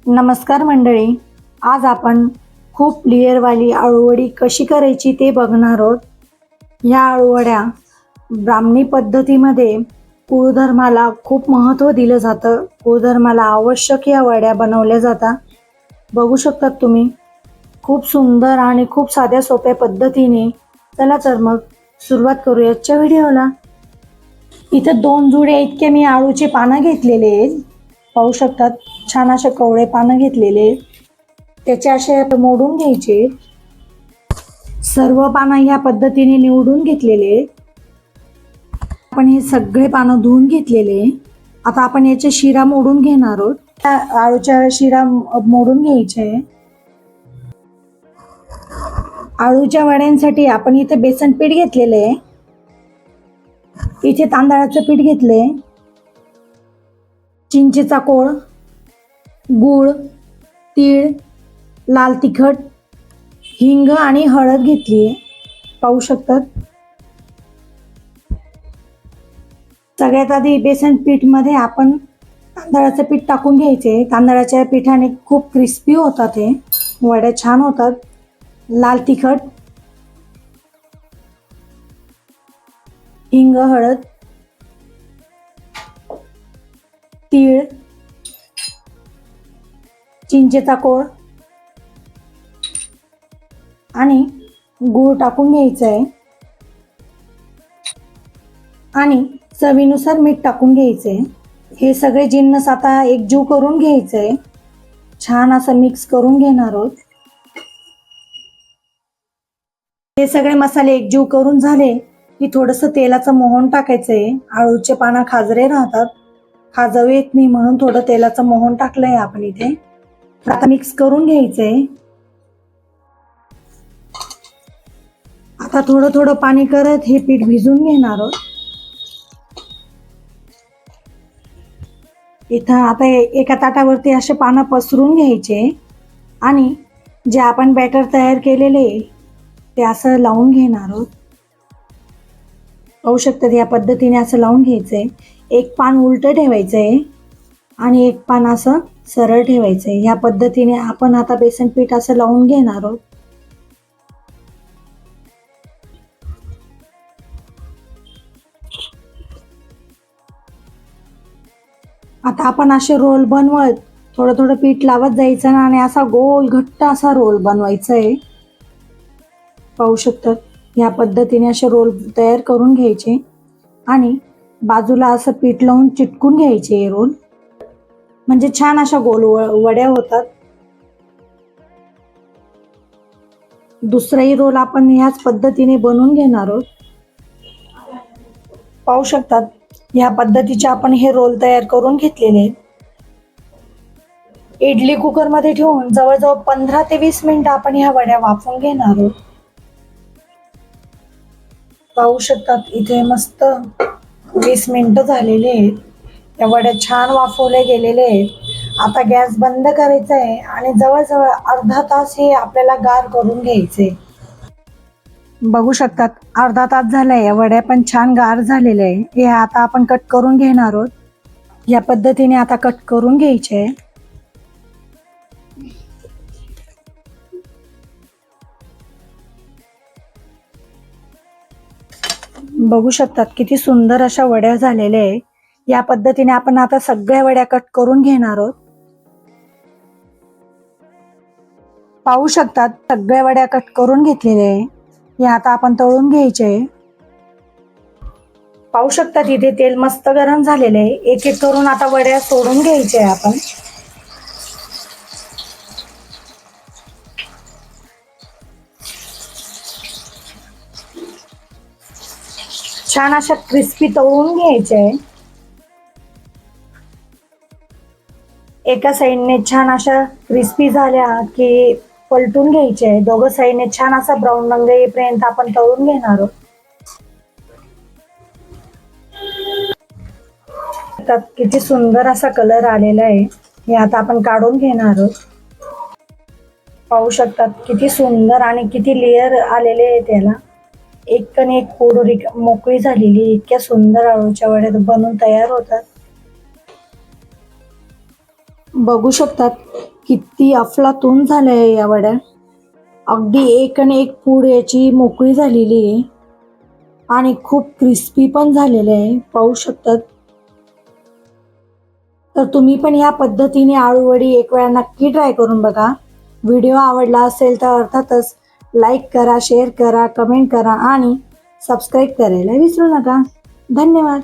नमस्कार मंडळी, आज आपण खूप लेअरवाली अळूवडी कशी करायची ते बघणार आहोत. ह्या अळूवड्या ब्राह्मणी पद्धतीमध्ये कुळधर्माला खूप महत्त्व दिलं जातं. कुळधर्माला आवश्यक या वड्या बनवल्या जातात. बघू शकतात तुम्ही, खूप सुंदर आणि खूप साध्या सोप्या पद्धतीने. चला तर मग सुरुवात करूया आजच्या व्हिडिओला. इथं 2 जुड्या इतके मी अळूचे पानं घेतलेले आहेत. पाहू शकतात, छान असे कवळे पानं घेतलेले. त्याचे असे मोडून घ्यायचे. सर्व पानं ह्या पद्धतीने निवडून घेतलेले. आपण हे सगळे पानं धुवून घेतलेले. आता आपण याच्या शिरा मोडून घेणार आहोत. त्या अळूच्या शिरा मोडून घ्यायचे. अळूच्या वड्यांसाठी आपण इथे बेसन पीठ घेतलेले आहे. इथे तांदळाचं पीठ घेतले, चिंचेचा कोळ, गूळ, तीळ, लाल तिखट, हिंग आणि हळद घेतली आहे. पाहू शकतात. सगळ्यात आधी बेसन पीठ मध्ये आपण तांदळाचं पीठ टाकून घ्यायचे. तांदळाच्या पिठाने खूप क्रिस्पी होतात, हे वड्या छान होतात. लाल तिखट, हिंग, हळद, तीळ, चिंचेचा कोळ आणि गूळ टाकून घ्यायचं आहे. आणि चवीनुसार मीठ टाकून घ्यायचं आहे. हे सगळे जिन्नस आता एकजीव करून घ्यायचं आहे. छान असं मिक्स करून घेणार आहोत. हे सगळे मसाले एकजीव करून झाले की थोडंसं तेलाचं मोहन टाकायचं आहे. अळूचे पानं खाजरे राहतात, खाजव येत नाही, म्हणून थोडं तेलाचं मोहन टाकलंय आपण इथे. आता मिक्स करून घ्यायचंय. आता थोडं थोडं पाणी करत हे पीठ भिजून घेणार आहोत. इथं आता एका ताटावरती असे पानं पसरून घ्यायचे आणि जे आपण बॅटर तयार केलेले ते असं लावून घेणार आहोत. पाहू शकतात, या पद्धतीने असं लावून घ्यायचंय. एक पान उलटं ठेवायचंय आणि एक पान असं सरळ ठेवायचंय. या पद्धतीने आपण आता बेसन पीठ असं लावून घेणार आहोत. आता आपण असे रोल बनवत थोडं थोडं पीठ लावत जायचं आणि असा गोल घट्ट असा रोल बनवायचा आहे. पाहू शकतात, या पद्धतीने असे रोल तयार करून घ्यायचे आणि बाजूला असं पीठ लावून चिटकून घ्यायचे हे रोल, म्हणजे छान अशा गोल वड्या होतात. दुसराही रोल आपण ह्याच पद्धतीने बनवून घेणार आहोत. पाहू शकतात, या पद्धतीचे आपण हे रोल तयार करून घेतलेले. इडली कुकर मध्ये ठेवून जवळजवळ 15 ते 20 मिनिटं आपण ह्या वड्या वाफवून घेणार आहोत. पाहू शकतात, इथे मस्त 20 मिनिटं झालेले आहेत. या वड्या छान वाफवले गेलेले आहेत. आता गॅस बंद करायचा आहे आणि जवळजवळ अर्धा तास हे आपल्याला गार करून घ्यायचे. बघू शकतात, अर्धा तास झालाय. या वड्या पण छान गार झालेल्या आहे. हे आता आपण कट करून घेणार आहोत. या पद्धतीने आता कट करून घ्यायचे. बघू शकतात, किती सुंदर अशा वड्या झालेल्या आहे. या पद्धतीने आपण आता सगळ्या वड्या कट करून घेणार आहोत. पाहू शकतात, सगळ्या वड्या कट करून घेतलेल्या आहे. हे आता आपण तळून घ्यायचे. पाहू शकतात, इथे तेल मस्त गरम झालेले आहे. एक एक करून आता वड्या सोडून घ्यायच्या आपण. छान अशा क्रिस्पी तळून घ्यायचे. एका साईडने छान अशा क्रिस्पी झाल्या की पलटून घ्यायचे. दोघं साईडने छान असा ब्राऊन रंग येईपर्यंत आपण तळून घेणार आहोत. किती सुंदर असा कलर आलेला आहे. हे आता आपण काढून घेणार आहोत. पाहू शकतात, किती सुंदर आणि किती लेअर आलेले आहे त्याला. एक आणि एक पोळी मोकळी झालेली. इतक्या सुंदर अळूच्या वड्या बनून तयार होतात. बघू शकतात किती अफलातून झालं आहे या वड्या. अगदी एक आणि एक पूड याची मोकळी झालेली आहे आणि खूप क्रिस्पी पण झालेले आहे, पाहू शकतात. तर तुम्ही पण या पद्धतीने आळूवडी एक वेळा नक्की ट्राय करून बघा. व्हिडिओ आवडला असेल तर अर्थातच लाईक करा, शेअर करा, कमेंट करा आणि सबस्क्राईब करायला विसरू नका. धन्यवाद.